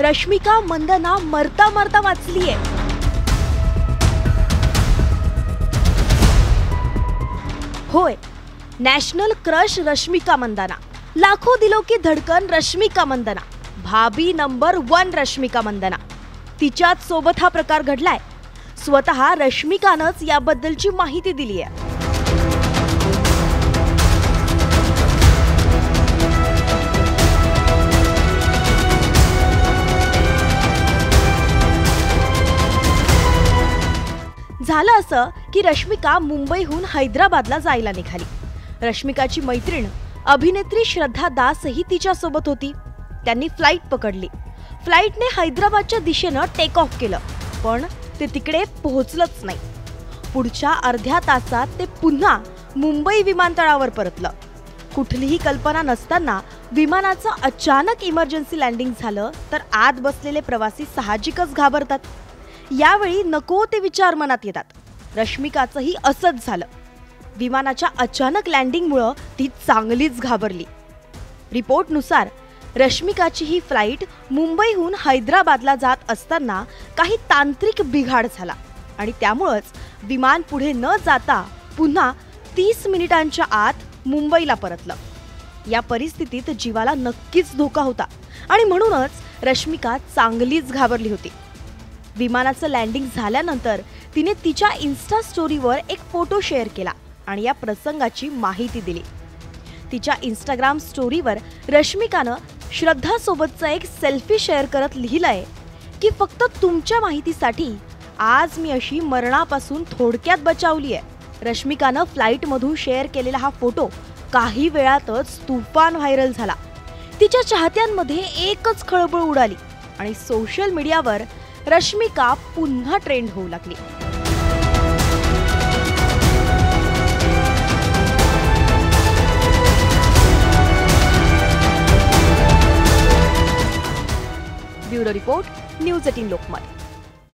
रश्मिका मंदाना मरता मरता वाचलीये। होय, नॅशनल क्रश रश्मिका मंदाना, लाखों दिलों की धडकन रश्मिका मंदाना, भाभी नंबर 1 रश्मिका मंदाना, तिच्याच सोबत हा प्रकार घडलाय। स्वतः रश्मिकानंच याबद्दलची माहिती दिली आहे। झालं असं की रश्मिका मुंबईहून हैदराबादला जायला निघाली। रश्मिकाची मैत्रीण अभिनेत्री श्रद्धा दासही तिच्या सोबत होती। त्यांनी फ्लाइट पकडली। फ्लाइटने हैदराबादच्या दिशेने टेक ऑफ केलं, पण ते तिकडे पोहोचलंच नाही। पुढच्या अर्ध्या तासात ते पुन्हा मुंबई विमानतळावर परतलं। कुठलीही कल्पना नसताना विमानाचं अचानक इमर्जन्सी लँडिंग झालं तर आत बसलेले प्रवासी साहजिकच घाबरतात। यावेळी नको ते विचार मनात येतात। रश्मिकाचंही असंच झालं। विमानाच्या अचानक लँडिंगमुळे ती चांगलीच घाबरली। रिपोर्टनुसार रश्मिकाची ही फ्लाइट मुंबईहून हैदराबादला जात असताना काही तांत्रिक बिघाड झाला आणि त्यामुळेच विमान पुढे न जाता पुन्हा 30 मिनिटांच्या आत मुंबईला परतलं। या परिस्थितीत जीवाला नक्कीच धोका होता आणि म्हणूनच रश्मिका चांगलीच घाबरली होती। विमानाचं लँडिंग झाल्यानंतर तिने तिच्या इन्स्टा स्टोरीवर एक फोटो शेअर केला आणि या प्रसंगाची माहिती दिली। तिच्या इंस्टाग्राम स्टोरीवर रश्मिकानं श्रद्धा सोबतचा एक सेल्फी शेअर करत लिहिलंय की फक्त तुमच्या माहितीसाठी आज मी अशी मरणापासून थोडक्यात बचावली आहे। रश्मिकानं फ्लाइटमधून शेअर केलेला हा फोटो काही वेळातच तुफान व्हायरल झाला। तिच्या चाहत्यांमध्ये एकच खळबळ उडाली आणि सोशल मीडियावर रश्मिका पुन्हा ट्रेंड होऊ लागली। Bureau report, news 18 Lokmat.